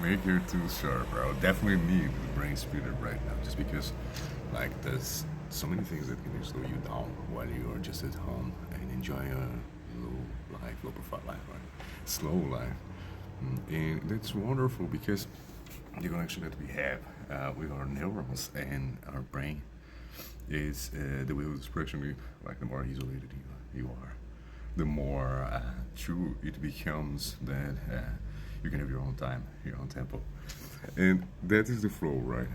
Make your tools sharp, bro. Definitely need the brain speeder right now, just because, like, there's so many things that can slow you down while you're just at home and enjoying a low life, low profile life, right? Slow life. And that's wonderful because the connection that we have with our neurons and our brain is the way of expression. Like the more isolated you are, the more true it becomes that you can have your own time, your own tempo, and that is the flow, right?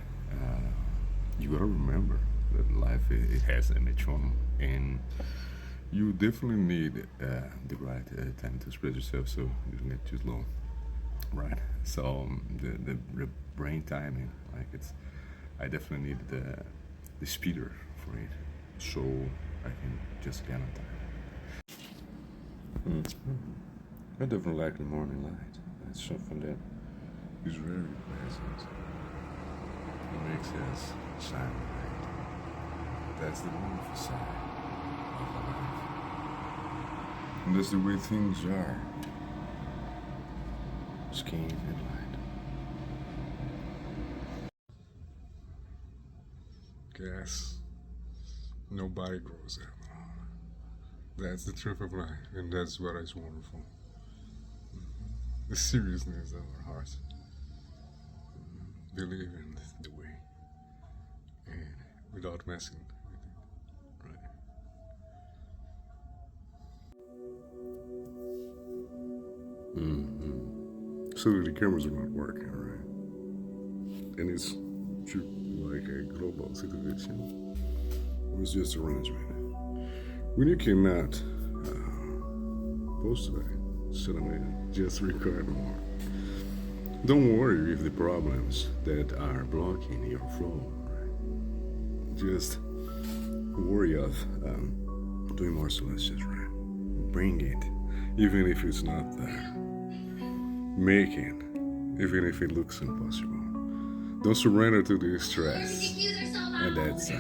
You gotta remember that life it has a metronome, and you definitely need the right time to express yourself, so you don't get too slow, right? So the brain timing, like it's, I definitely need the speeder for it, so I can just get on time. I definitely like the morning light. It's something that is very pleasant. It makes us shine bright. That's the wonderful side of life. And that's the way things are. Skin and light. Guess nobody grows up. That's the truth of life, and that's what is wonderful. The seriousness of our hearts. Believe in the way, and without messing with it, right? So the cameras are not working, right? And it's like a global situation. It was just arrangement. When you cannot post today, suddenly just record more. Don't worry with the problems that are blocking your flow. Right? Just worry of doing more solutions, right? Bring it, even if it's not there. Make it, even if it looks impossible. Don't surrender to the stress. And that's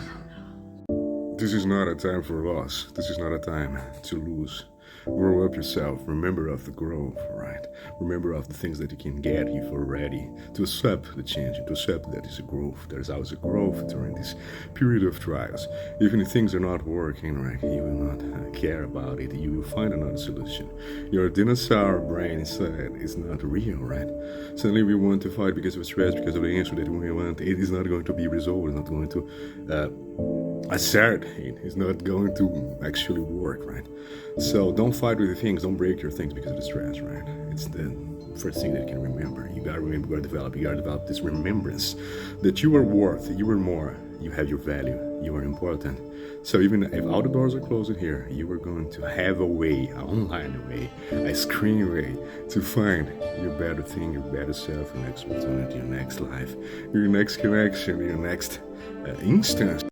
this is not a time for loss. This is not a time to lose. Grow up yourself. Remember of the growth, right? Remember of the things that you can get if you're ready to accept the change, to accept that it's a growth. There's always a growth during this period of trials. Even if things are not working, right, you will not care about it. You will find another solution. Your dinosaur brain inside is not real, right? Suddenly we want to fight because of stress, because of the answer that we want. It is not going to be resolved. It's not going to assert it. It's not going to actually work, right? So don't fight with the things, don't break your things because of the stress, right? It's the first thing that you can remember. You gotta remember, you gotta develop this remembrance that you are worth, you are more, you have your value, you are important. So even if all the doors are closed here, you are going to have a way, an online way, a screen way to find your better thing, your better self, your next opportunity, your next life, your next connection, your next instance.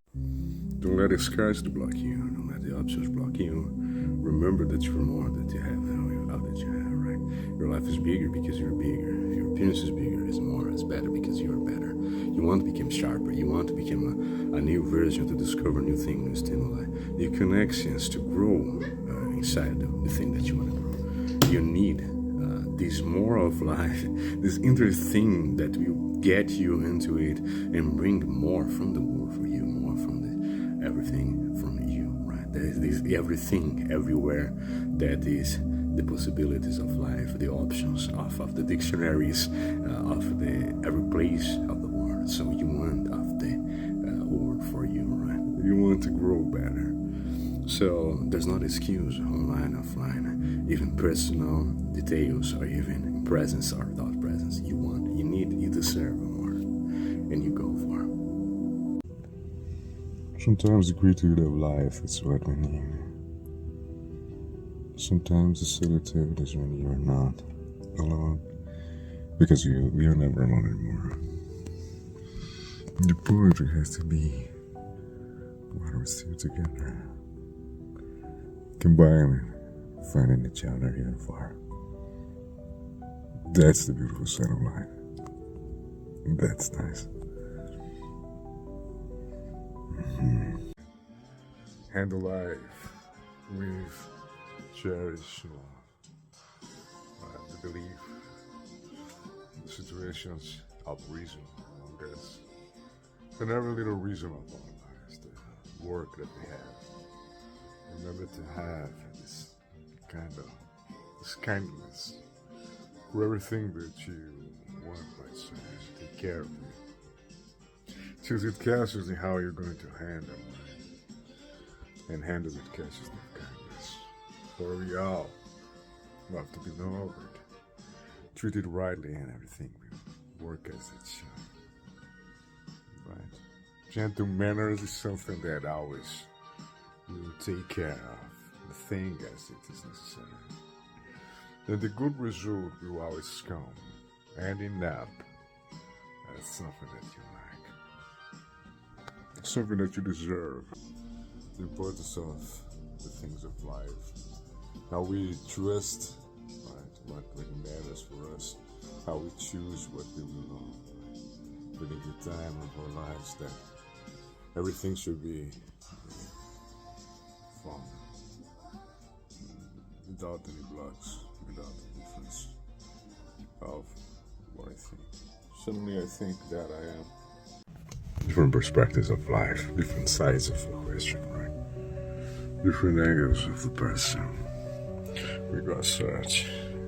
Don't let the scarcity block you. Don't let the options block you. Remember that you're more that you have than all that you have, right? Your life is bigger because you're bigger. Your appearance is bigger, it's more, it's better because you're better. You want to become sharper. You want to become a new version, to discover new things, new stimuli, new connections to grow inside the thing that you want to grow. You need this more of life, this interesting that will get you into it and bring more from the world for you, more from the everything from you, right? There is this everything everywhere that is the possibilities of life, the options of the dictionaries of the every place of the world. So you want of the world for you, right? You want to grow better. So there's not excuse online, offline, even personal details, or even in presence or without presence. You want, you need, you deserve more, and you go for it. Sometimes the gratitude of life is what we need. Sometimes the solitude is when you're not alone, because you're never alone anymore. The poetry has to be while we're still together, combining, finding each other here and far. That's the beautiful side of life. That's nice. Handle life with cherished love, the belief the situations of reason among us, and every little reason of our lives, the work that we have. Remember to have this kindness for everything that you want, by saying, take care of you. Choose it cautious in how you're going to handle it, and handle it cautiously with kindness. For we all love to be noble, treat it rightly, and everything will work as it should. Right? Gentle manners is something that always will take care of the thing as it is necessary. And the good result will always come, ending up as something that you like, something that you deserve. The importance of the things of life, how we trust, right, what really matters for us, how we choose what we belong, right? Within the time of our lives, that everything should be fun, without any blocks, without the difference of what I think. Suddenly I think that I am. Different perspectives of life, different sides of the question, right? Different angles of the person. We gotta search.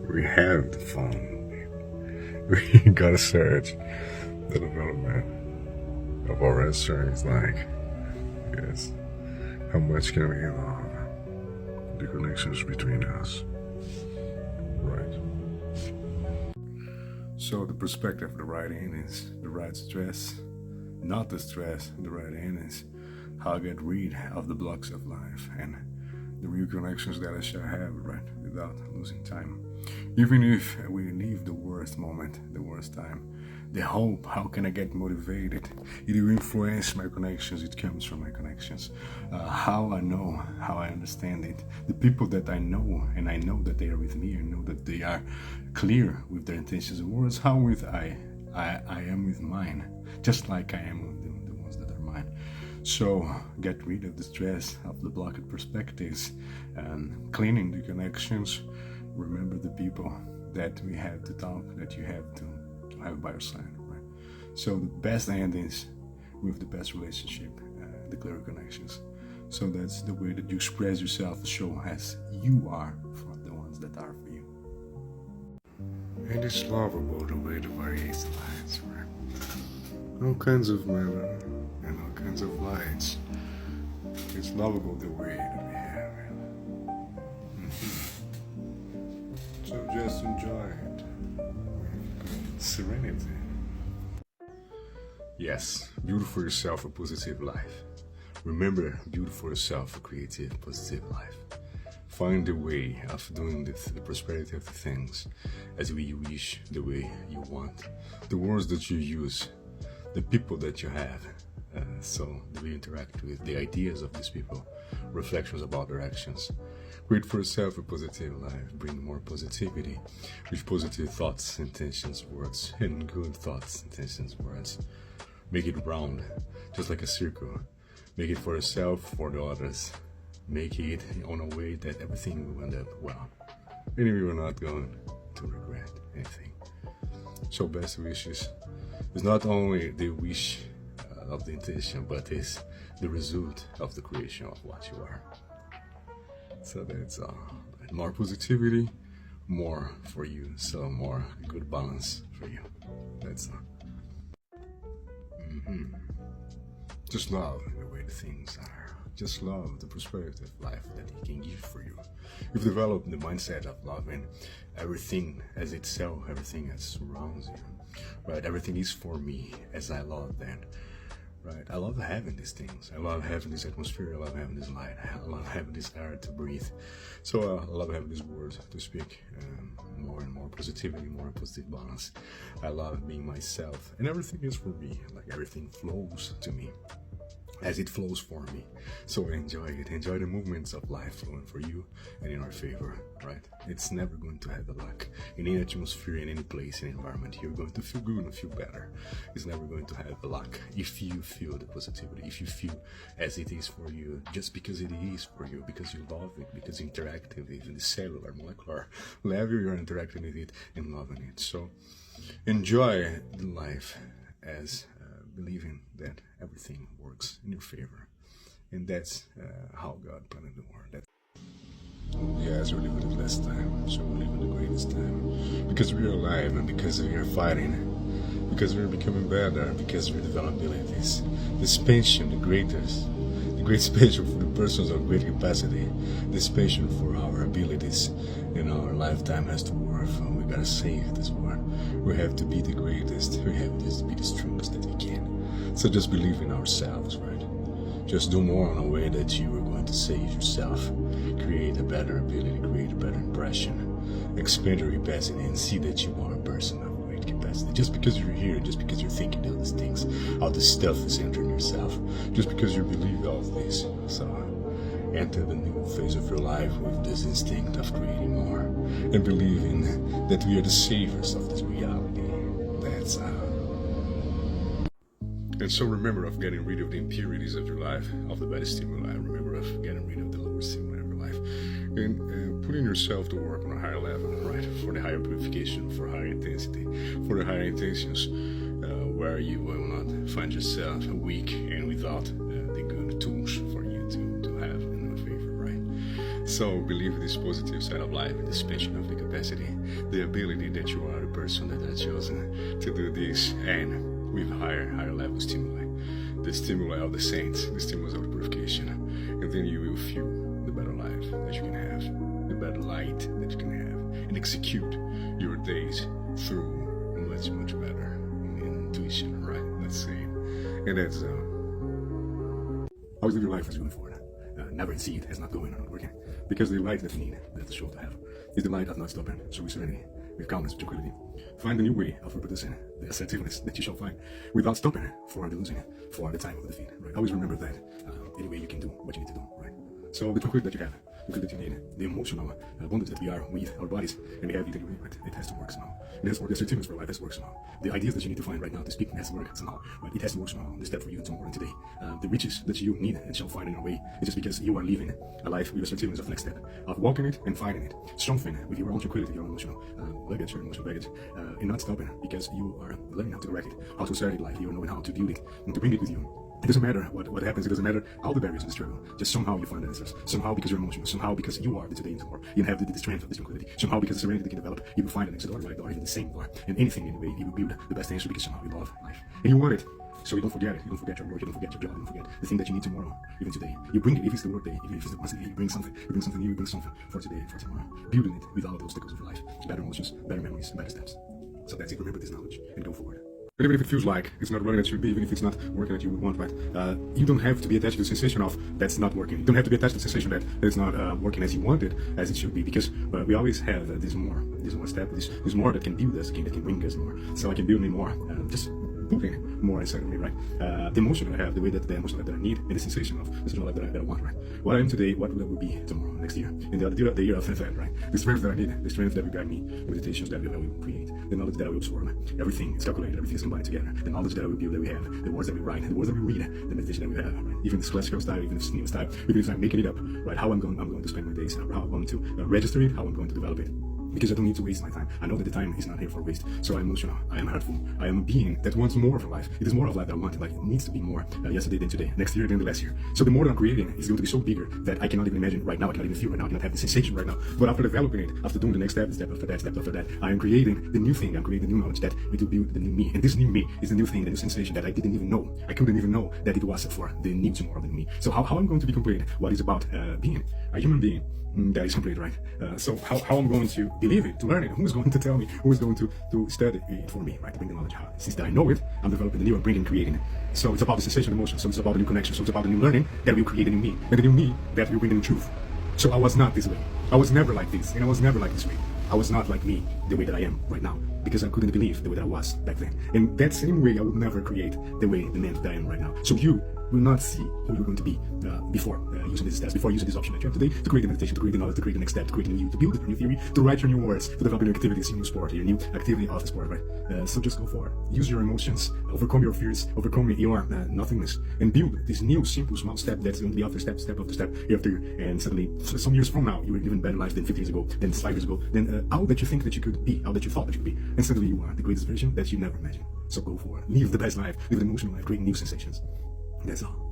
We have the fun. We gotta search the development of our answer. It's like, yes, how much can we love the connections between us, right? So the perspective of the right end is the right stress, not the stress. The right end is how I get rid of the blocks of life and the real connections that I shall have, right, without losing time. Even if we leave the worst moment, the worst time, the hope, how can I get motivated? It will influence my connections, it comes from my connections. How I know, how I understand it. The people that I know, and I know that they are with me, I know that they are clear with their intentions and words, how with I am with mine, just like I am with the ones that are mine. So get rid of the stress of the blocked perspectives and cleaning the connections. Remember the people that we have to talk, that you have to have by your side, right? So the best end is with the best relationship, the clear connections. So that's the way that you express yourself, show as you are for the ones that are for you. And it's lovable the way the various lights, right? All kinds of matter and all kinds of lights. It's lovable the way that we have it. So just enjoy it. Serenity. Yes, build for yourself a positive life. Remember, build for yourself a creative, positive life. Find a way of doing the prosperity of the things as you wish, the way you want. The words that you use, the people that you have, so the way you interact with the ideas of these people, reflections about their actions. Create for yourself a positive life. Bring more positivity with positive thoughts, intentions, words, and good thoughts, intentions, words. Make it round, just like a circle. Make it for yourself, for the others. Make it on a way that everything will end up well. And you are not going to regret anything. So best wishes is not only the wish of the intention, but is the result of the creation of what you are. So that's more positivity, more for you, so more good balance for you. That's just love the way the things are. Just love the prosperity of life that He can give for you. You've developed the mindset of loving everything as itself, everything that surrounds you. Right? Everything is for me as I love them. Right? I love having these things. I love having this atmosphere. I love having this light. I love having this air to breathe. So I love having these words to speak. More and more positivity, more positive balance. I love being myself. And everything is for me. Like everything flows to me as it flows for me. So enjoy it. Enjoy the movements of life flowing for you and in our favor, right? It's never going to have a lack. In any atmosphere, in any place, in environment, you're going to feel good and feel better. It's never going to have a lack if you feel the positivity, if you feel as it is for you, just because it is for you, because you love it, because you interact with it in the cellular, molecular level, you're interacting with it and loving it. So enjoy the life as believing that everything works in your favor. And that's how God planned the world. Yes, we're living the last time, so we're living the greatest time. Because we're alive and because we are fighting. Because we're becoming better, because we're developing abilities. The expansion, the great expansion for the persons of great capacity, the expansion for our abilities in our lifetime has to work. We gotta save this world. We have to be the greatest. We have to be the strongest that we can. So just believe in ourselves, right? Just do more in a way that you are going to save yourself, create a better ability, create a better impression, expand your capacity, and see that you are a person of great capacity. Just because you're here, just because you're thinking all these things, all this stuff is entering yourself, just because you believe all of this. So enter the new phase of your life with this instinct of creating more and believing that we are the saviors of this reality. That's And so remember of getting rid of the impurities of your life, of the bad stimuli. Remember of getting rid of the lower stimuli of your life. And putting yourself to work on a higher level, right? For the higher purification, for higher intensity, for the higher intentions, where you will not find yourself weak and without the good tools for you to have in your favor, right? So believe this positive side of life, the expansion of the capacity, the ability that you are the person that has chosen to do this, and with higher level stimuli, the stimuli of the saints, the stimulus of the purification, and then you will feel the better life that you can have, the better light that you can have, and execute your days through much better intuition, right? Let's say, and that's always live your life as going forward. Never see it as not going or not working, because the light that we need, that the soul to have, is the light of not stopping. So with serenity, with calmness, with tranquility, find a new way of reproducing the assertiveness that you shall find without stopping for the losing, for the time of the defeat. Right? Always remember that any way you can do what you need to do. Right? So the tranquility that you have, the good that you need, the emotional bondage that we are with our bodies, and we have either way, right? It has to work somehow. It has to work. The assertiveness for life has to work somehow. The ideas that you need to find right now to speak has to work somehow. Right? It has to work somehow. The step for you tomorrow and today. The riches that you need and shall find in your way is just because you are living a life with assertiveness of the next step, of walking it and finding it, strengthening with your own tranquility, your own emotional luggage, your emotional baggage, and not stopping because you are learning how to correct it, how to assert it life, you are knowing how to build it and to bring it with you. It doesn't matter what happens, it doesn't matter all the barriers in the struggle. Just somehow you find the answers. Somehow because you're emotional. Somehow because you are the today and tomorrow. You have the strength of this tranquility. Somehow because the serenity that you can develop, you will find the next door, right door, even the same door. And anything in the way, you will build the best answer because somehow you love life. And you want it. So you don't forget it. You don't forget your work. You don't forget your job. You don't forget the thing that you need tomorrow, even today. You bring it. If it's the work day, even if it's the once a day, you bring something. You bring something new. You bring something for today, for tomorrow. Building it with all the obstacles of your life. Better emotions, better memories, better steps. So that's it. Remember this knowledge and go forward. And even if it feels like it's not running as it should be, even if it's not working as you would want, right? You don't have to be attached to the sensation of that's not working. You don't have to be attached to the sensation that it's not working as you wanted, as it should be, because we always have this more step, this more that can build us again, that can bring us more. So I can build me more, just moving more inside of me, right? The emotion that I have, the way that the emotion that I need, and the sensation of the sort of life that I want, right? What I am today, what will I be tomorrow, next year, and the year after that, right? The strength that I need, the strength that will guide me, the meditations that I will create, the knowledge that I will absorb, everything is calculated, everything is combined together, the knowledge that I will build, that we have, the words that we write, the words that we read, the meditation that we have, right? Even this classical style, even this new style, even if I'm making it up, right? How I'm going to spend my days, how I'm going to register it, how I'm going to develop it. Because I don't need to waste my time. I know that the time is not here for waste. So I'm emotional. I am hurtful. I am a being that wants more of life. It is more of life that I want. Like, it needs to be more yesterday than today, next year than the last year. So the more that I'm creating is going to be so bigger that I cannot even imagine right now. I cannot even feel right now. I cannot have the sensation right now. But after developing it, after doing the next step, step after that, I am creating the new thing. I'm creating the new knowledge that it will build the new me. And this new me is the new thing, the new sensation that I didn't even know. I couldn't even know that it was for the new tomorrow than me. So how I'm going to be complete? What is about being a human being that is complete, right? So how I'm going to believe it, to learn it? Who's going to tell me? Who is going to study it for me, right? To bring the knowledge. Since that I know it, I'm developing the new and bringing, creating it. So it's about the sensation of emotion. So it's about the new connection. So it's about the new learning that will create a new me, and the new me that will bring the new truth. So I was not this way. I was never like this, and I was never like this way. I was not like me the way that I am right now, because I couldn't believe the way that I was back then. And that same way I would never create the way, the man that I am right now. So you will not see who you're going to be before using these steps, before using this option that you have today to create the meditation, to create the knowledge, to create the next step, to create a new, to build a new theory, to write your new words, to develop your activities, your new sport, your new activity of the sport, right? So just go for it. Use your emotions, overcome your fears, overcome your nothingness, and build this new, simple, small step that's going to be after step, step after step, year after year. And suddenly, some years from now, you will live a better life than 50 years ago, than 5 years ago, than all that you think that you could be, all that you thought that you could be. And suddenly you are the greatest version that you never imagined. So go for it. Live the best life, live an emotional life, create new sensations. That's all.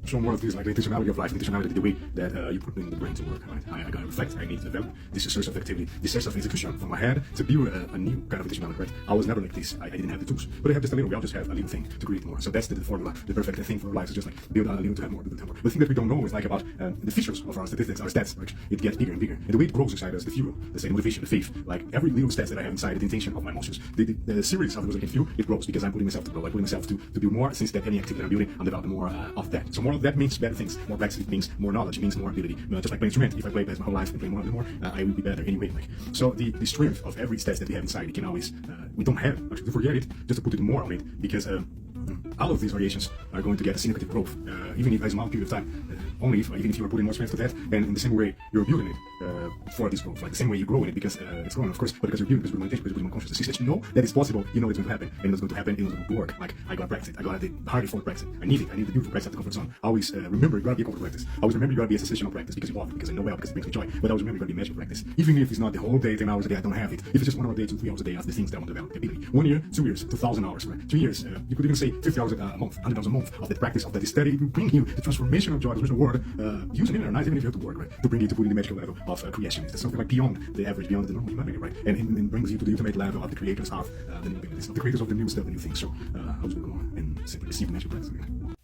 So more of this, like the intentionality of life, the intentionality, the way that you put in the brain to work, right? I gotta reflect, I need to develop this source of activity, this source of execution from my head to build a new kind of intentionality, right? I was never like this, I didn't have the tools, but I have just a little, we all just have a little thing to create more. So that's the formula, the perfect thing for our lives is just like build a little to have more, build to have more. The thing that we don't know is like about the features of our statistics, our stats, like it gets bigger and bigger. And the way it grows inside us, the fuel, let's say the motivation, the faith, like every little stats that I have inside, the intention of my emotions, the series of those I can feel, it grows because I'm putting myself to grow, I'm putting myself to build more, since that any activity I'm building, I'm developing more of that. So more of that means better things. More practice means more knowledge, means more ability. Just like playing instrument, if I play bass my whole life and play more and more, I will be better anyway. Like so, the strength of every stats that we have inside, we can always we don't have actually to forget it, just to put it more on it, because all of these variations are going to get a significant growth, even if a small period of time. Only if, even if you are putting more strength to that, and in the same way you're building it for this growth, like the same way you grow in it because it's growing, of course, but because you're building, because you're meditation, because you're putting more consciousness. Since that you know that it's possible, you know it's going to happen, and it's going to happen, it's going to work. Like I gotta practice it, I gotta the hard effort practice it. I need it, I need the beautiful practice of the comfort zone. Always remember you gotta be a comfort practice. Always remember you gotta be a sensational practice because you want it, because I know well, because it brings me joy. But always remember you gotta be magical practice. Even if it's not the whole day, 10 hours a day, I don't have it. If it's just 1 hour a day, 2, 3 hours a day, of the things that I want to develop, the ability. 1 year, 2 years, 2,000 hours, right? 3 years, you could even say 50 hours a month, 100 hours a month of that practice, of that study. It will bring you the transformation of joy, the transformation of word, using it or not, even if you have to work, right? To bring you to put in the magical level of creation. It's something like beyond the average, beyond the normal human being, right? And brings you to the ultimate level of the creators of the new abilities, of the creators of the new stuff, the new things. So I was going to go on and simply receive the magical practice again.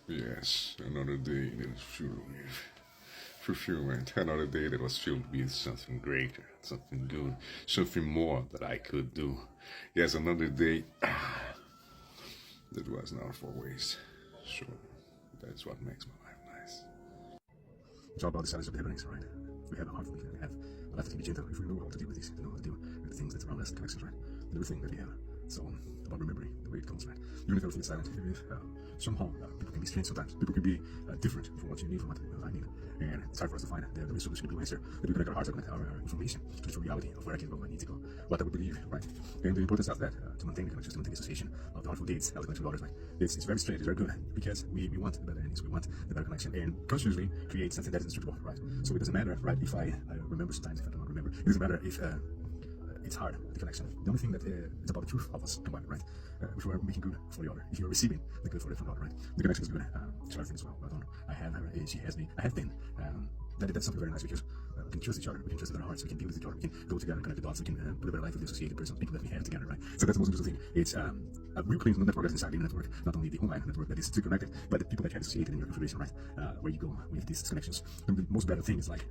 Yes, another day that is filled with fulfillment, another day that was filled with something greater, something good, something more that I could do. Yes, another day that was not for waste. So that's what makes my life nice. It's all about the silence of the happenings, right? We have a heart for it, we have a life that can be gentle if we know how to deal with this, to know how to deal with the things that surround us, the connections, right? And everything that we have. So about remembering the way it comes, right? Even if everything is silent, even if somehow people can be strange sometimes, people can be different from what you need, from what I need. And it's hard for us to find the solution, the answer, that we connect our hearts, connect our information to the true reality of where I can go, where I need to go, what I would believe, right? And the importance of that, to maintain the connection, to maintain the association of the heartful deeds, as the connection with others, right? It's very strange, it's very good, because we want the better endings, we want the better connection, and consciously create something that is indestructible, right? So it doesn't matter, right, if I remember sometimes, if I don't remember, it doesn't matter if it's hard, the connection. The only thing that is about the truth of us combined, right? If you are making good for the other, if you are receiving the good for the other, right? The connection is good. It's everything as well. I have her, she has me, I have been. That's something very nice because we can trust each other, we can trust in our hearts, we can be with each other, we can go together, connect the dots, we can put a better life with the associated persons, people that we have together, right? So that's the most interesting thing. It's a real clean network that's inside the network, not only the online network that is still connected, but the people that you have associated in your configuration, right? Where you go with these connections. And the most better thing is like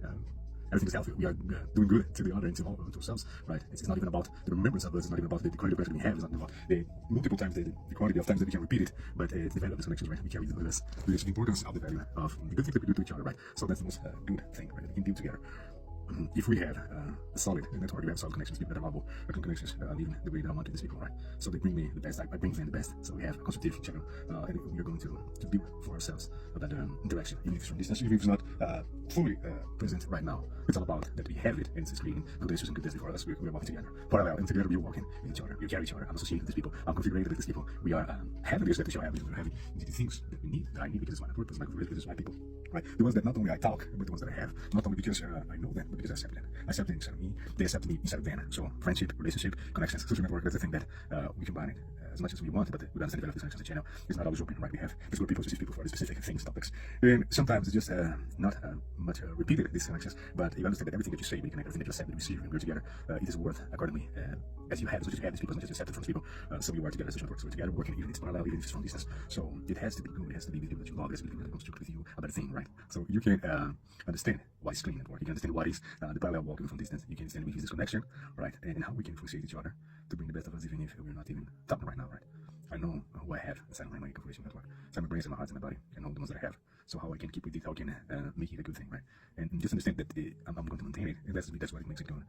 everything is healthy. We are doing good to the other and to ourselves, right? It's not even about the remembrance of us. It's not even about the quality of connection we have. It's not about the multiple times, the quantity of times that we can repeat it, but it's the value of these connections, right? We carry with us the importance of the value of the good things that we do to each other, right? So that's the most good thing, right? We can deal together. If we have a solid network, we have solid connections, people that are lovable, connections, living the way that I want to these people, right? So they bring me the best, I bring them the best. So we have a constructive channel, and we are going to build for ourselves that interaction, even if it's from distance, even if it's not fully present right now. It's all about that we have it, and it's creating good issues and good things for us. We're walking together, parallel, and together we're walking with each other. We carry each other. I'm associated with these people. I'm configured with these people. We are having this that we shall have. We're having the things that we need, that I need because it's my network, it's my configuration, because it's my people, right? The ones that not only I talk, but the ones that I have, not only because I know them, but because I accept them. I accept them inside of me, they accept me inside of them. So friendship, relationship, connections, social network, that's the thing that we combine it as much as we want, but we understand develop these connections. The channel is not always open, right? We have specific people, specific people for the specific things, topics. And sometimes it's just not much repeated, these connections, but you understand that everything that you say, we connect, everything that you accept, that we receive, and we're together, it is worth accordingly as you have, as much as you have these people, as much as you accept it from these people. So we are together as social network, so we're together working, even if it's parallel, even if it's from distance. So it has to be good, it has to be with people that you love, it has to be people that construct with you, a better thing, right? So you can understand what is clean network, you can understand what is the parallel walking from distance, you can understand what is this connection, right? And how we can influence each other to bring the best of us, even if we're not even talking right now, right? I know who I have inside my configuration network, inside my brain, inside my heart, inside my body. I know the ones that I have. So how I can keep with it, how I can make it a good thing, right? And just understand that I'm going to maintain it, and that's what makes it good,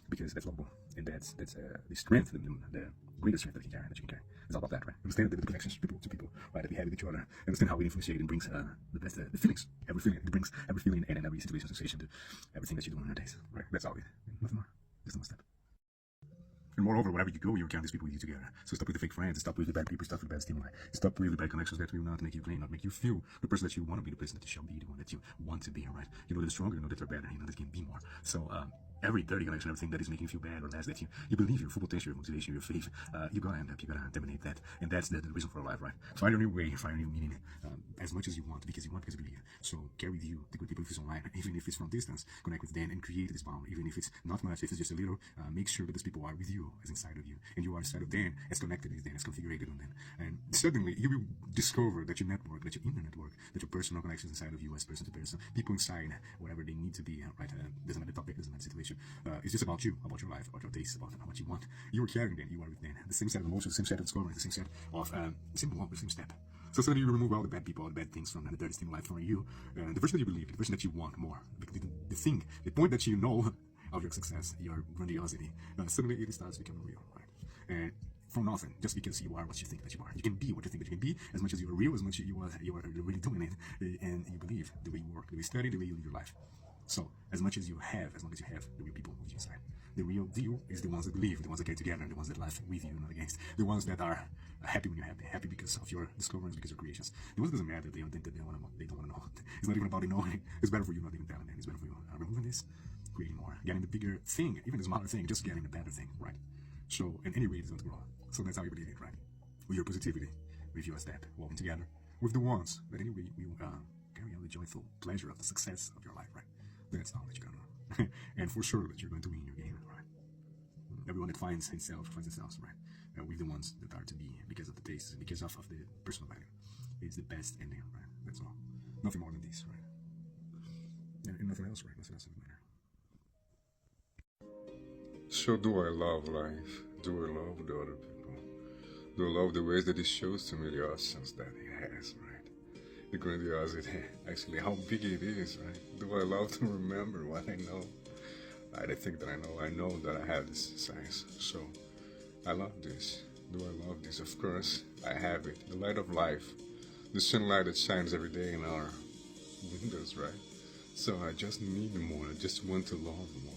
because that's lovable, and that's the strength, the greater strength that you carry, that you can carry. It's all about that, right? Understand the connections people to people, right, that we have with each other. Understand how it influences and brings the best, the feelings, every feeling. It brings every feeling and every situation, association to everything that you do in your days, right? That's all it. Nothing more. Just one step. And moreover, wherever you go, you count these people with you together. So stop with the fake friends, stop with the bad people, stop with the bad stimuli, stop with the bad connections that will not make you clean, not make you feel the person that you want to be, the person that you shall be, the one that you want to be, right? You know that they're stronger, you know that they're better, you know that you can be more. So every dirty connection, everything that is making you feel bad or less, that you believe your full potential, your motivation, your faith, you gotta end up, you gotta terminate that. And that's the reason for life, right? Find your new way, find your new meaning, as much as you want, because you believe. So carry with you the good people if it's online, even if it's from distance, connect with them and create this bond, even if it's not much, if it's just a little, make sure that these people are with you, as inside of you, and you are inside of them, as connected with them, as configured on them. And suddenly you will discover that your network, that your inner network, that your personal connections inside of you as person to person, people inside, whatever they need to be, right? Doesn't matter the topic, doesn't matter the situation. It's just about you, about your life, about your taste, about how much you want. You are carrying them, you are with them. The same set of emotions, the same set of discovery, the same set of the same walk, the same step. So suddenly you remove all the bad people, all the bad things from the dirty stimuli from you. The person that you believe, the person that you want more, the thing, the point that you know of your success, your grandiosity, suddenly it starts becoming real, right? And from nothing, just because you are what you think that you are. You can be what you think that you can be, as much as you are real, as much as you are really doing it, and you believe the way you work, the way you study, the way you live your life. So, as much as you have, as long as you have the real people with you inside. The real deal is the ones that believe, the ones that get together, the ones that laugh with you, not against. The ones that are happy when you're happy because of your discoveries, because of your creations. The ones that doesn't matter, they don't think that they don't want to know. It's not even about it knowing. It's better for you not even telling them. It's better for you removing this, creating more, getting the bigger thing, even the smaller thing, just getting the better thing, right? So, in any way, it's going to grow. So that's how you believe it, right? With your positivity, with your step, walking together, with the ones that anyway will carry out the joyful pleasure of the success of your life, right? That's all that you're gonna know. And for sure that you're going to win your game, right? Everyone that finds themselves, right? With the ones that are to be, because of the taste, because of the personal value. It's the best ending, right? That's all. Nothing more than this, right? And nothing else, right? Nothing else doesn't matter. So do I love life? Do I love the other people? Do I love the ways that it shows to me the essence that it has, right? The grandiosity, actually, how big it is, right? Do I love to remember what I know? I think that I know that I have this science. So I love this. Do I love this? Of course, I have it. The light of life, the sunlight that shines every day in our windows, right? So I just need more. I just want to love more.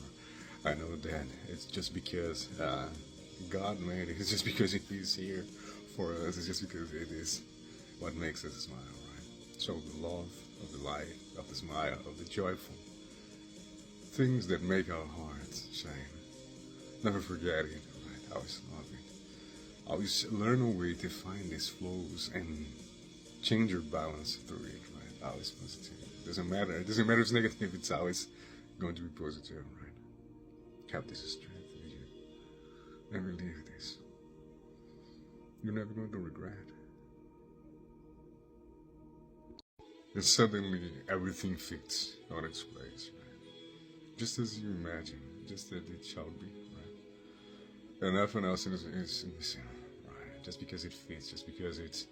I know that it's just because God made it. It's just because it is here for us. It's just because it is what makes us smile, right? So the love of the light, of the smile, of the joyful things that make our hearts shine. Never forget it, right? Always love it. Always learn a way to find these flows and change your balance through it, right? Always positive. Doesn't matter. It doesn't matter if it's negative. It's always going to be positive, right? Have this strength in you. Never leave this. You're never going to regret. And suddenly everything fits on its place, right? Just as you imagine, just as it shall be, right? And nothing else is missing, right? Just because it fits, just because it's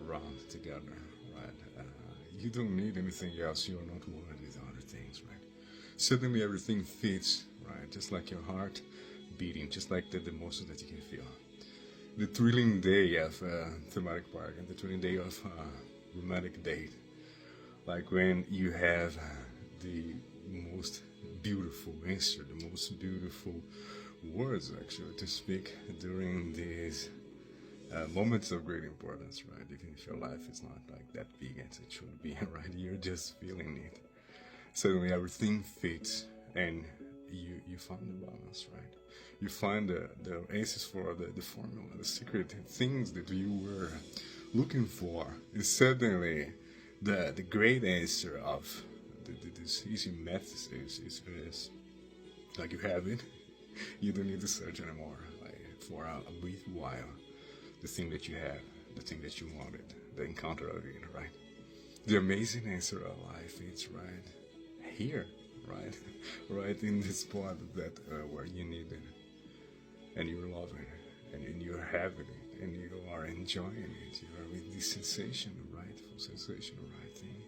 round together, right? You don't need anything else. You are not worried with other things, right? Suddenly everything fits, right? Just like your heart beating, just like the emotions that you can feel. The thrilling day of thematic park and the thrilling day of romantic date, like when you have the most beautiful answer, the most beautiful words actually to speak during these moments of great importance, right? Even if your life is not like that big as it should be, right? You're just feeling it. Suddenly everything fits and you find the balance, right? You find the answers for the formula, the secret things that you were looking for. And suddenly the great answer of this easy method is like you have it. You don't need to search anymore, like for a brief while. The thing that you have, the thing that you wanted, the encounter of it, right? The amazing answer of life, it's right here, right? Right in this spot that where you need it. And you're loving it, and you're having it, and you are enjoying it. You are with this sensation, the rightful sensation, the right thing.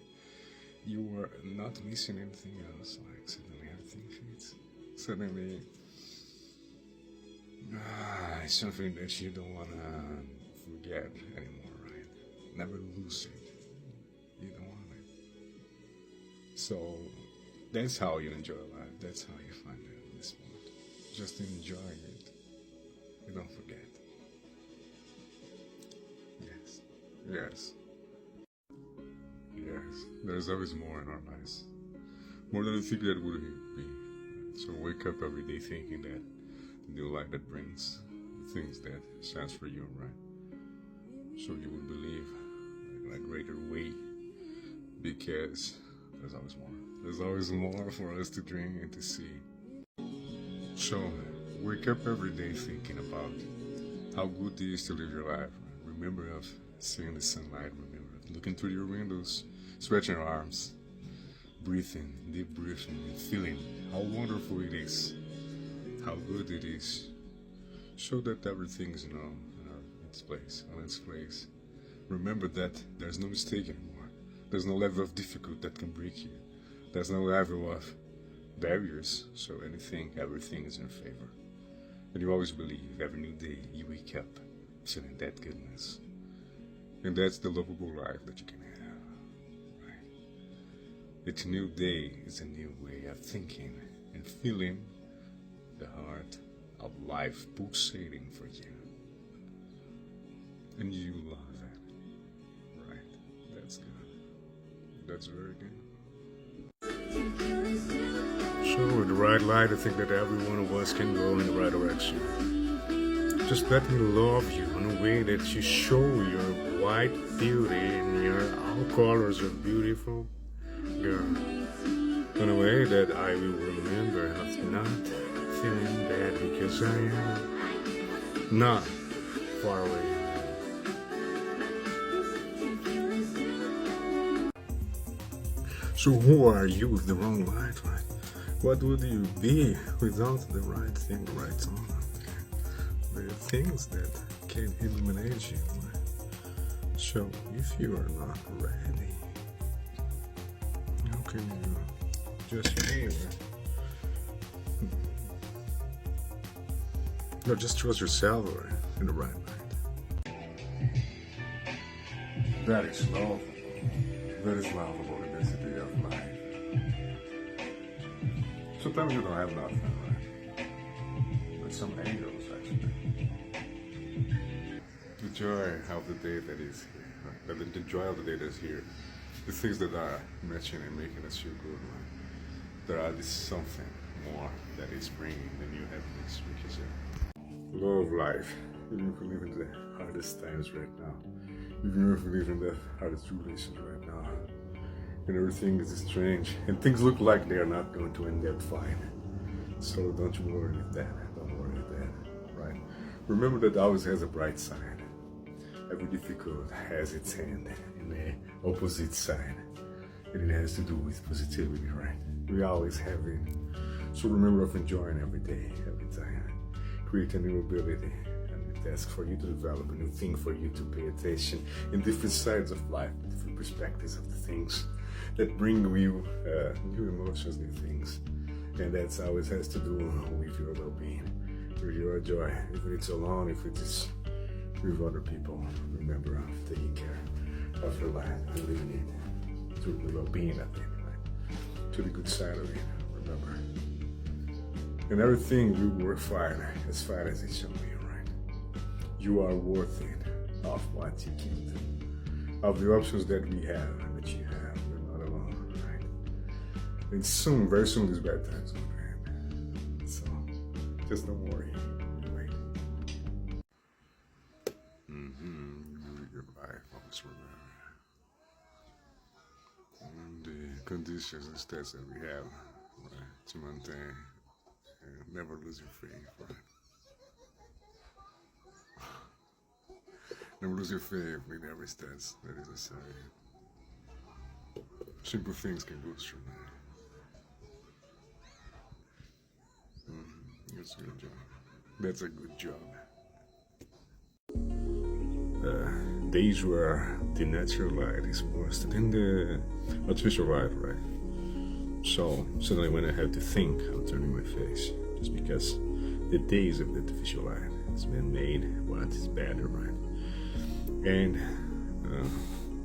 you are not missing anything else. Like suddenly everything fits. Suddenly, it's something that you don't wanna forget anymore, right? Never lose it. You don't want it. So that's how you enjoy life. That's how you find it in this moment. Just enjoy it. You don't forget. Yes. Yes. Yes. There's always more in our lives. More than you think that would be. So wake up every day thinking that the new light that brings the things that stands for you, right? So you would believe in a greater way, because there's always more. There's always more for us to drink and to see. So wake up every day thinking about how good it is to live your life. Remember of seeing the sunlight. Remember of looking through your windows, stretching your arms, breathing, deep breathing, and feeling how wonderful it is, how good it is. Show that everything is in its place, on its place. Remember that there's no mistake anymore. There's no level of difficulty that can break you. There's no level of barriers. So everything is in favor. And you always believe every new day you wake up feeling that goodness. And that's the lovable life that you can have. Right? Each new day is a new way of thinking and feeling the heart of life pulsating for you. And you love it. Right? That's good. That's very good. So with the right light, I think that every one of us can go in the right direction. Just let me love you in a way that you show your white beauty and your all colors are beautiful, girl. In a way that I will remember of not feeling bad because I am not far away. So who are you with the wrong light, right? What would you be without the right thing, the right song? The things that can illuminate you, right? So if you are not ready, how can you just be, right? No, just trust yourself, right? In the right light. That is love. That is love about the density of life. Sometimes you don't have nothing, right? But some angels, actually. The joy of the day that is here, right? The joy of the day that's here. The things that are matching and making us feel good, right? There are this something more that is bringing the new happiness, because love life. Even if we live in the hardest times right now. Even if we live in the hardest relations right now. And everything is strange. And things look like they are not going to end up fine. So don't you worry with that. Don't worry with that. Right? Remember that always has a bright side. Every difficult has its hand in the opposite side. And it has to do with positivity, right? We always have it. So remember of enjoying every day, every time. Create a new ability. Task for you to develop a new thing, for you to pay attention in different sides of life, different perspectives of the things that bring you new emotions, new things. And that's always has to do with your well-being, with your joy. If it's alone, if it is with other people, remember of taking care of your life and living it to the well-being of it, right? To the good side of it, remember. And everything will work fine, as fine as it shall be. You are worth it of what you can do, of the options that we have and that you have. You're not alone, right? And soon, very soon, these bad times will end. So, just don't worry. Wait. Live your life, always remember. And the conditions and stats that we have, right, to maintain and never lose your faith, right? Never lose your faith in every stance that is necessary. Simple things can boost your life. That's a good job. That's a good job. days where the natural light is worse than the artificial light, right? So suddenly when I have to think, I'm turning my face, just because the days of the artificial light has been made what is better, right? And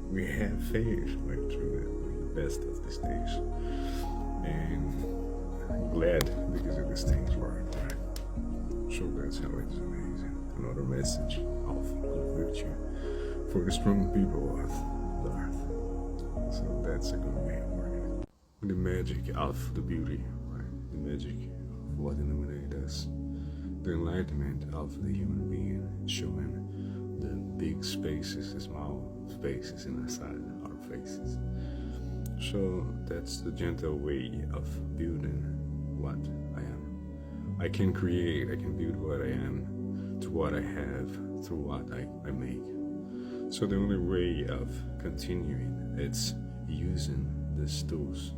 we have faith right through the best of these days, and I'm glad because of these things, right? So that's how it's amazing. Another message of virtue for the strong people of the earth. So that's a good way of working. The magic of the beauty, right? The magic of what illuminates us. The enlightenment of the human being, showing the big spaces, the small spaces inside our faces. So that's the gentle way of building what I am. I can create, I can build what I am through what I have, through what I make. So the only way of continuing is using these tools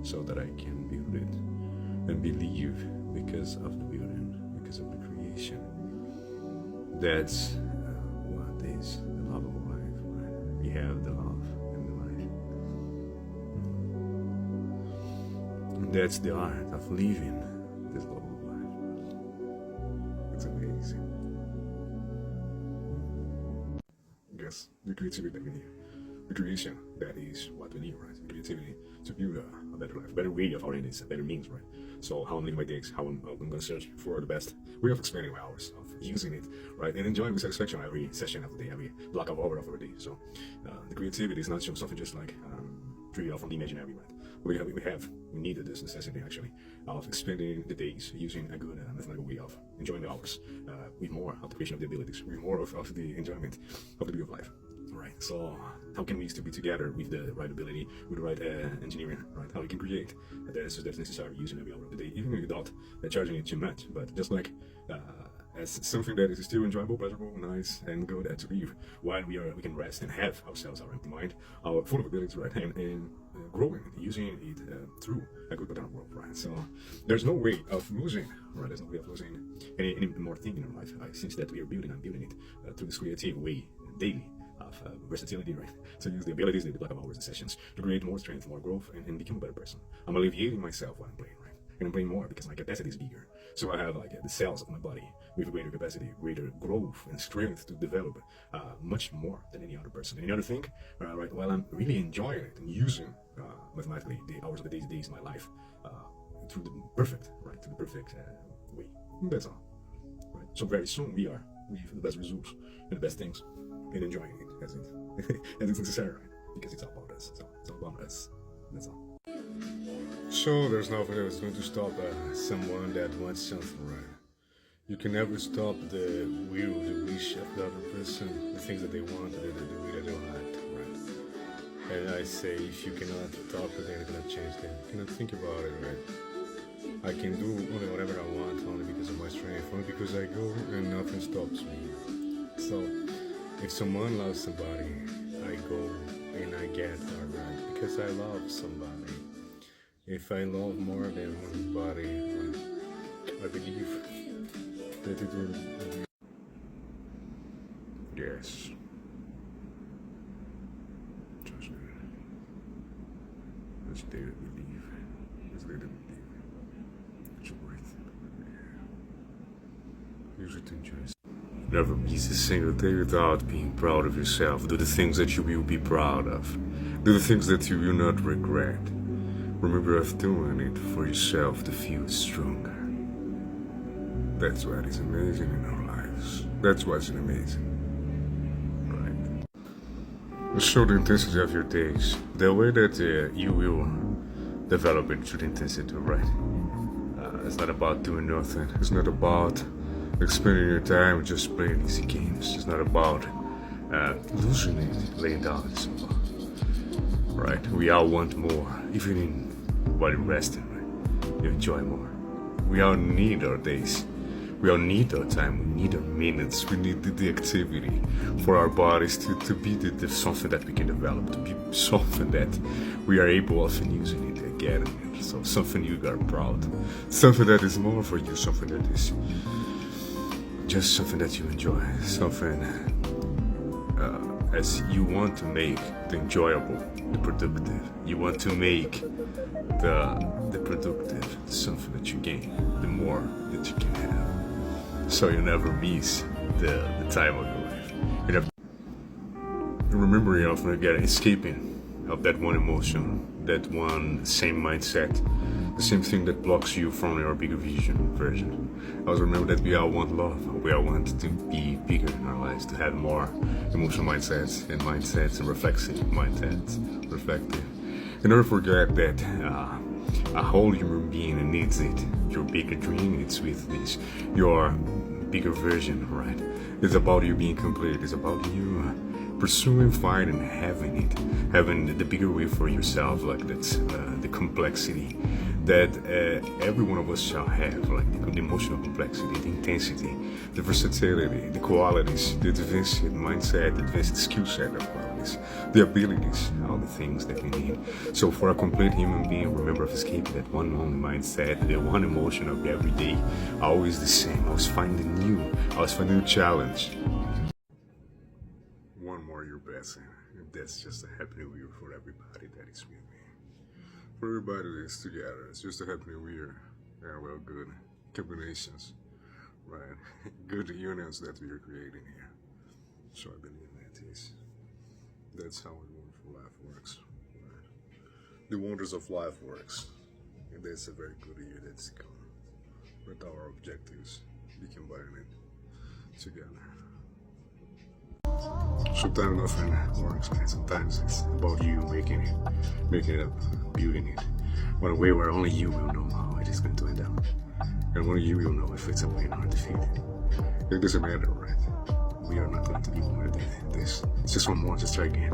so that I can build it and believe because of the building, because of the creation. That's what is the love of life, right? We have the love and the life. And that's the art of living this love of life. It's amazing. Yes, the creativity that we need. The creation, that is what we need, right? The creativity to build a better life, a better way of our needs, a better means, right? So how I'm living my days, how I'm going to search for the best way of expanding my hours, of using it, right? And enjoying with satisfaction every session of the day, every block of hour of our day. So the creativity is not just something just like trivial from the imaginary, right? We needed this necessity actually of expanding the days using a good mathematical way of enjoying the hours with more of the creation of the abilities, with more of the enjoyment of the beauty of life. Right. So how can we still be together with the right ability, with the right engineering, right? How we can create the answers that's necessary using every hour of the day, even without charging it too much, but just like as something that is still enjoyable, pleasurable, nice, and good to live while we can rest and have ourselves, our empty mind, our full of abilities, right? And growing, using it through a good pattern world, right? So there's no way of losing, right? There's no way of losing any more thing in our life. Since that we are building it through this creative way daily. Of versatility, right? So use the abilities, the block of hours, the sessions to create more strength, more growth, and become a better person. I'm alleviating myself while I'm playing, right? And I'm playing more because my capacity is bigger. So I have like the cells of my body with greater capacity, greater growth and strength to develop much more than any other person. Any other thing, right? While I'm really enjoying it and using mathematically the hours of the days of my life through the perfect, right? To the perfect way. That's all, right? So very soon we are with the best results and the best things. And enjoying it as it's necessary, right? Because it's all about us. So it's all about us. That's all. So there's nothing that's going to stop someone that wants something, right? You can never stop the will, the wish of the other person, the things that they want, the way that they want, right? And I say, if you cannot talk to them, you cannot change them. You cannot think about it, right? I can do only whatever I want, only because of my strength, only because I go and nothing stops me. So if someone loves somebody, I go and I get alright because I love somebody. If I love more than one body, I believe that it will. Yes. Just let's dare to believe. Let's dare to believe. It's worth it. Use it to enjoy. Never miss a single day without being proud of yourself. Do the things that you will be proud of. Do the things that you will not regret. Remember of doing it for yourself to feel stronger. That's what is amazing in our lives. That's what's amazing. Right. Show the intensity of your days. The way that you will develop it through the intensity, right? It's not about doing nothing. It's not about spending your time just playing easy games. It's not about losing it, laying down the sofa. Right? We all want more, even in while you're resting, right? You enjoy more. We all need our days. We all need our time. We need our minutes. We need the activity for our bodies to be the something that we can develop, to be something that we are able of using it again. So something you are proud. Something that is more for you. Something that is just something that you enjoy, something as you want to make the enjoyable, the productive. You want to make the productive something that you gain, the more that you can have. So you never miss the time of your life. You never remembering of again escaping of that one emotion, that one same mindset, the same thing that blocks you from your bigger version. Always remember that we all want love. We all want to be bigger in our lives, to have more emotional mindsets and reflexive mindsets, reflective. And never forget that a whole human being needs it. Your bigger dream, it's with this, your bigger version, right? It's about you being complete. It's about you pursuing, finding, having the bigger way for yourself. Like that's the complexity that every one of us shall have, like the emotional complexity, the intensity, the versatility, the qualities, the advanced mindset, the advanced skill set of qualities, the abilities, all the things that we need. So for a complete human being, remember of escaping that one mindset, the one emotion of every day, always the same, always finding new, always finding a new challenge. One more your blessing, and that's just a happy new year for everybody that is with me. For everybody that is together, it's just a happy new year. Yeah, well, good combinations, right? Good unions that we are creating here. So I believe that's how a wonderful life works, right? The wonders of life works, and that's a very good year that's come. With our objectives, we combine it together. Sometimes nothing works, man. Sometimes it's about you making it up, building it. One way where only you will know how it is going to end up. And only you will know if it's a win or a defeat. It doesn't matter, right? We are not going to be more than this. It's just one more, just try again.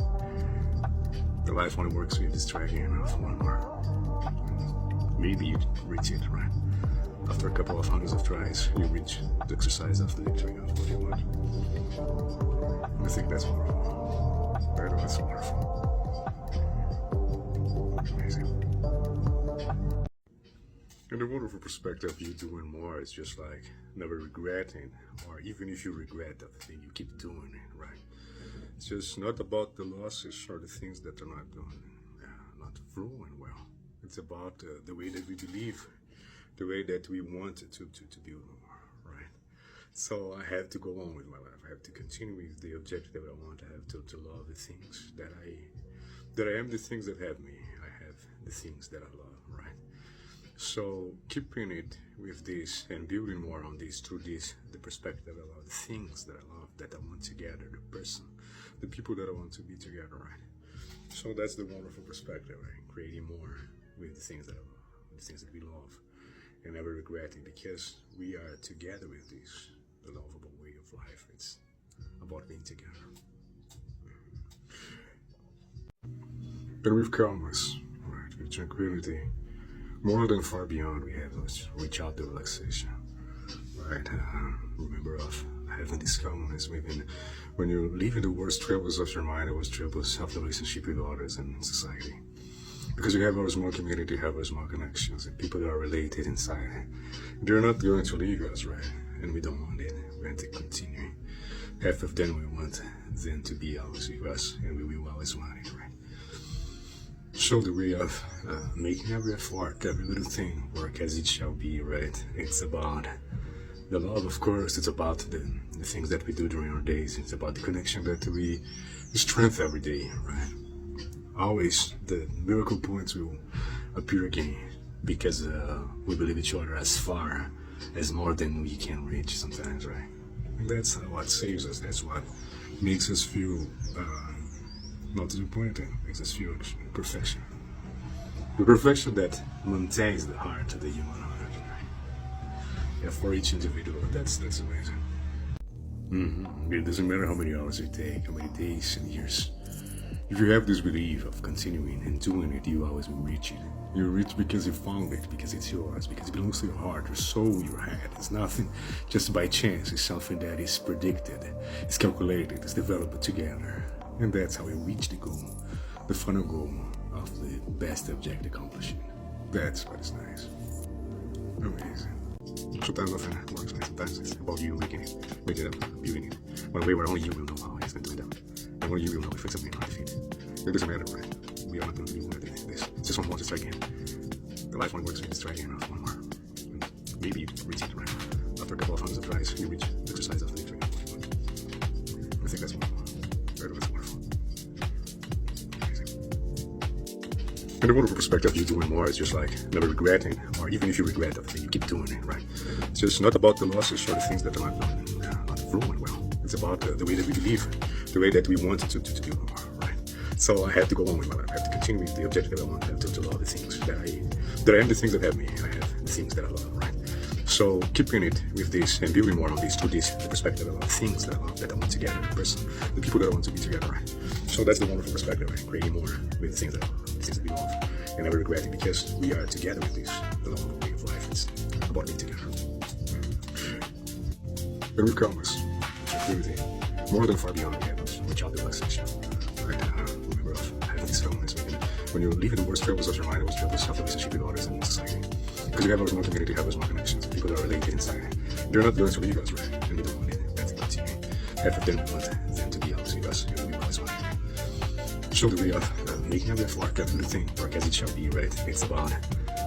The life only works with just try again of one more. Maybe you reach it, right? After a couple of hundreds of tries, you reach the exercise of the victory of what you want. I think that's wonderful. I know that's wonderful. Amazing. And the wonderful perspective of you doing more is just like never regretting, or even if you regret the thing, you keep doing it, right? It's just not about the losses or the things that are not doing, not flowing well. It's about the way that we believe, the way that we want to build more, right? So I have to go on with my life. I have to continue with the objective that I want. I have to love the things that I am, the things that have me. I have the things that I love, right? So keeping it with this and building more on this through this, the perspective I love, the things that I love, that I want together, the person, the people that I want to be together, right? So that's the wonderful perspective, right? Creating more with the things that I love, the things that we love, and never regretting, because we are together with this, the lovable way of life. It's about being together. And with calmness, right, with tranquility, more than far beyond, we have to reach out to relaxation, right? Remember of having this calmness when you're leaving the worst troubles of your mind, the worst troubles of the relationship with others and society. Because you have our small community, you have our small connections, and people that are related inside. They're not going to leave us, right? And we don't want it. We want to continue. Half of them we want them to be always with us, and we will always want it, right? So the way of making every effort, every little thing work as it shall be, right? It's about the love, of course. It's about the things that we do during our days. It's about the connection that we strengthen every day, right? Always the miracle points will appear again because we believe each other as far as more than we can reach sometimes, right? And that's what saves us. That's what makes us feel not disappointed, makes us feel perfection. The perfection that maintains the heart of the human heart, right? Yeah, for each individual, that's amazing. It doesn't matter how many hours it takes, how many days and years. If you have this belief of continuing and doing it, you always will reach it. You reach because you found it, because it's yours, because it belongs to your heart, your soul, your head. It's nothing just by chance. It's something that is predicted, it's calculated, it's developed together. And that's how we reach the goal, the final goal of the best object accomplishing. That's what is nice. Amazing. Sometimes nothing works, sometimes it's about you making it up, building it. One way where only you will know how it's going to end up. And only you will know if it's something not defeated. It doesn't matter, right? We are not going to do this. It's just one more, just try again. The life one works, just try again, one more. Maybe you reach it, right? After a couple of hundreds of tries, you reach the exercise of the victory. I think that's wonderful. That's wonderful. Amazing. And the wonderful perspective of you doing more is just like never regretting, or even if you regret everything, you keep doing it, right? It's just not about the losses or the things that are not flowing well. It's about the way that we believe, the way that we want to do more, right? So I have to go on with my life. I have to continue with the objective that I want. I have to love the things that I am the things that have me. I have the things that I love, right? So keeping it with this and building more on this, to this, the perspective about things that I love, that I want together, the person, the people that I want to be together, right? So that's the wonderful perspective, right? Creating more with the things that I love, the things that we love, and never regretting because we are together with this, the long way of life. It's about being together. And with calmness, tranquility, more than far beyond the heavens, reach out the relaxation. Right? Remember of having these moments when you're leaving the worst troubles of your mind, the worst troubles of the relationship with others and society. Because you have those more community, you have those more connections, people that are related inside. They're not going to leave us, right? And they don't want it. That's what you have them want them to be able to leave us. You know, we always want it. Show the way of making of that work as the thing, work as it shall be, right? It's about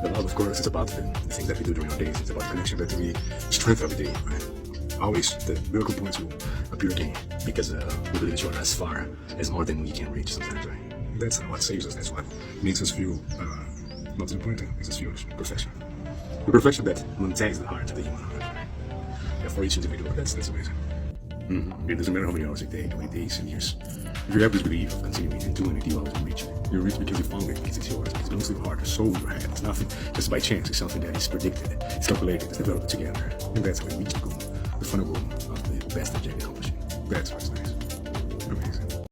the love, of course. It's about the things that we do during our days. It's about the connection that we strengthen every day, right? Always the miracle points will appear again because we believe each other as far as more than we can reach sometimes, right? That's what saves us. That's what makes us feel not disappointed. Makes us feel perfection. The perfection that maintains the heart of the human heart. Yeah, for each individual, that's amazing. It doesn't matter how many hours it takes, how many days and years. If you have this belief of continuing and doing it, you always will reach it. You reach because you found it, because it's yours, because it belongs to your heart, your soul, your head. It's nothing just by chance. It's something that is predicted, it's calculated, it's developed together. And that's how we reach the goal, the final goal of the best object accomplishing. That's what's nice. Amazing.